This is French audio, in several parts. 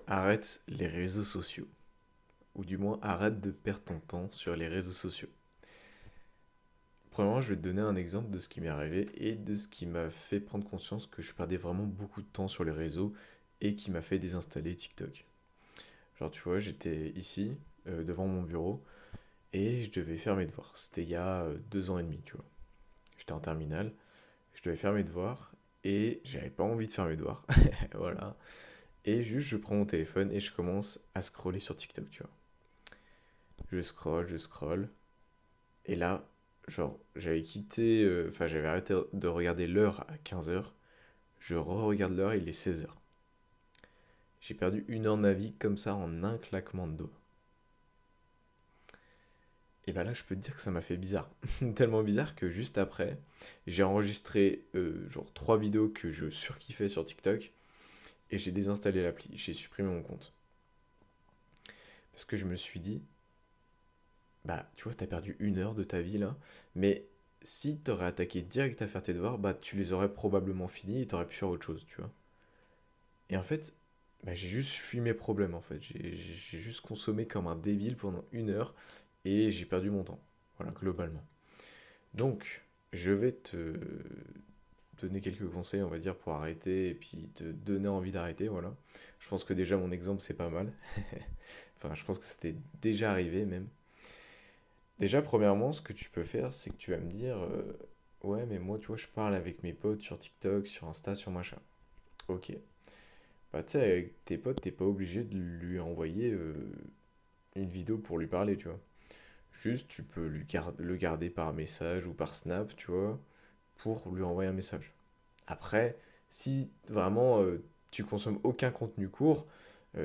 Arrête les réseaux sociaux. Ou du moins, arrête de perdre ton temps sur les réseaux sociaux. Premièrement, je vais te donner un exemple de ce qui m'est arrivé et de ce qui m'a fait prendre conscience que je perdais vraiment beaucoup de temps sur les réseaux et qui m'a fait désinstaller TikTok. Genre, tu vois, j'étais ici, devant mon bureau, et je devais faire mes devoirs. C'était il y a 2 ans et demi, tu vois. J'étais en terminale, je devais faire mes devoirs, et j'avais pas envie de faire mes devoirs. Voilà. Et juste, je prends mon téléphone et je commence à scroller sur TikTok, tu vois. Je scrolle. Et là, genre, j'avais quitté, enfin, j'avais arrêté de regarder l'heure à 15 heures. Je re-regarde l'heure, il est 16 heures. J'ai perdu 1 heure de ma vie comme ça en un claquement de doigts. Et bah là, je peux te dire que ça m'a fait bizarre. Tellement bizarre que juste après, j'ai enregistré genre 3 vidéos que je surkiffais sur TikTok et j'ai désinstallé l'appli. J'ai supprimé mon compte. Parce que je me suis dit, bah, tu vois, t'as perdu 1 heure de ta vie là, mais si t'aurais attaqué direct à faire tes devoirs, bah, tu les aurais probablement finis et t'aurais pu faire autre chose, tu vois. Et en fait, bah, j'ai juste fui mes problèmes en fait. J'ai juste consommé comme un débile pendant 1 heure et j'ai perdu mon temps. Voilà, globalement. Donc, je vais te donner quelques conseils, on va dire, pour arrêter et puis te donner envie d'arrêter, voilà. Je pense que déjà mon exemple c'est pas mal. Enfin, je pense que c'était déjà arrivé même. Déjà, premièrement, ce que tu peux faire, c'est que tu vas me dire, ouais, mais moi, tu vois, je parle avec mes potes sur TikTok, sur Insta, sur machin. Ok. Bah, tu sais, avec tes potes, t'es pas obligé de lui envoyer une vidéo pour lui parler, tu vois. Juste, tu peux le garder par message ou par snap, tu vois, pour lui envoyer un message. Après, si vraiment tu consommes aucun contenu court,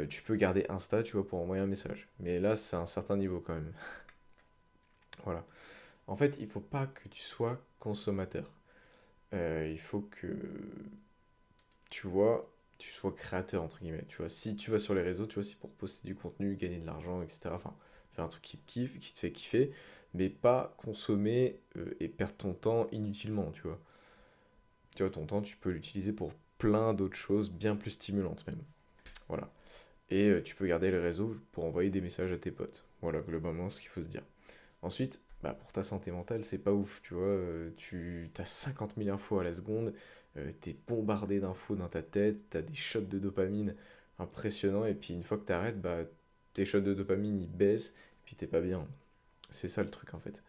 tu peux garder Insta, tu vois, pour envoyer un message. Mais là, c'est un certain niveau quand même. Voilà. En fait, il faut pas que tu sois consommateur. Il faut que, tu vois, tu sois créateur, entre guillemets. Tu vois, si tu vas sur les réseaux, tu vois, c'est pour poster du contenu, gagner de l'argent, etc. Enfin, faire un truc qui te kiffe, qui te fait kiffer, mais pas consommer et perdre ton temps inutilement, tu vois. Tu vois, ton temps, tu peux l'utiliser pour plein d'autres choses, bien plus stimulantes même. Voilà. Et tu peux garder les réseaux pour envoyer des messages à tes potes. Voilà, globalement, ce qu'il faut se dire. Ensuite, bah, pour ta santé mentale, c'est pas ouf, tu vois. Tu as 50 000 infos à la seconde, t'es bombardé d'infos dans ta tête, t'as des shots de dopamine impressionnants, et puis une fois que t'arrêtes, bah, tes shots de dopamine ils baissent, et puis t'es pas bien. C'est ça le truc en fait.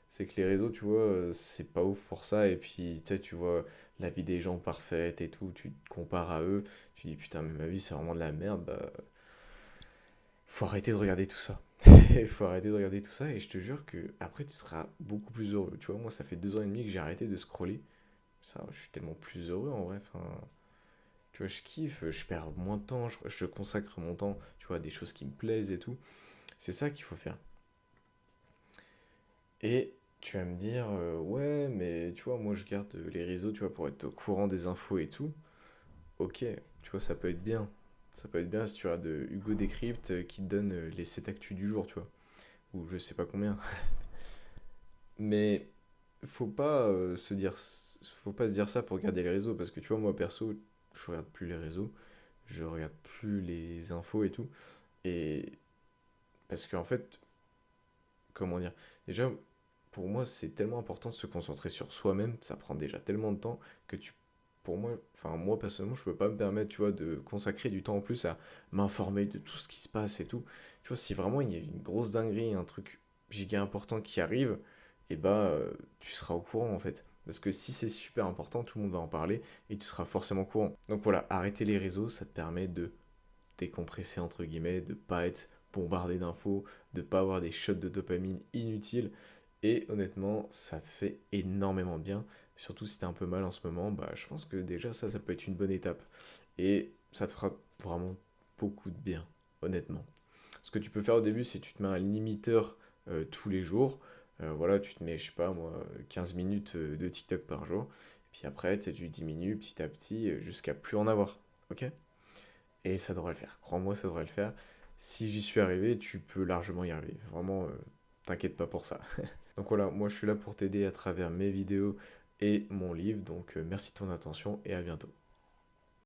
C'est que les réseaux, tu vois, c'est pas ouf pour ça, et puis tu sais, tu vois la vie des gens parfaite et tout, tu te compares à eux, tu dis putain, mais ma vie c'est vraiment de la merde, bah, faut arrêter de regarder tout ça. Il faut arrêter de regarder tout ça et je te jure que après tu seras beaucoup plus heureux. Tu vois, moi ça fait 2 ans et demi que j'ai arrêté de scroller. Ça, je suis tellement plus heureux en vrai. Enfin, tu vois, je kiffe, je perds moins de temps, je consacre mon temps, tu vois, à des choses qui me plaisent et tout. C'est ça qu'il faut faire. Et tu vas me dire, ouais, mais tu vois, moi je garde les réseaux, tu vois, pour être au courant des infos et tout. Ok, tu vois, ça peut être bien. Ça peut être bien si tu as de Hugo Décrypte qui te donne les 7 actus du jour, tu vois. Ou je sais pas combien. Mais faut pas faut pas se dire ça pour regarder les réseaux parce que tu vois moi perso je regarde plus les réseaux, je regarde plus les infos et tout et parce qu'en fait comment dire déjà pour moi c'est tellement important de se concentrer sur soi-même, ça prend déjà tellement de temps que tu pour moi enfin moi personnellement je peux pas me permettre tu vois de consacrer du temps en plus à m'informer de tout ce qui se passe et tout. Tu vois si vraiment il y a une grosse dinguerie, un truc giga important qui arrive et bah tu seras au courant en fait. Parce que si c'est super important, tout le monde va en parler et tu seras forcément au courant. Donc voilà, arrêter les réseaux, ça te permet de décompresser entre guillemets, de pas être bombardé d'infos, de pas avoir des shots de dopamine inutiles. Et honnêtement, ça te fait énormément de bien. Surtout si t'es un peu mal en ce moment, bah je pense que déjà ça peut être une bonne étape. Et ça te fera vraiment beaucoup de bien, honnêtement. Ce que tu peux faire au début, c'est que tu te mets un limiteur tous les jours. Voilà, tu te mets, je sais pas moi, 15 minutes de TikTok par jour. Puis après, tu sais, tu diminues petit à petit jusqu'à plus en avoir. Ok? Et ça devrait le faire. Crois-moi, ça devrait le faire. Si j'y suis arrivé, tu peux largement y arriver. Vraiment, t'inquiète pas pour ça. Donc voilà, moi je suis là pour t'aider à travers mes vidéos et mon livre. Donc merci de ton attention et à bientôt.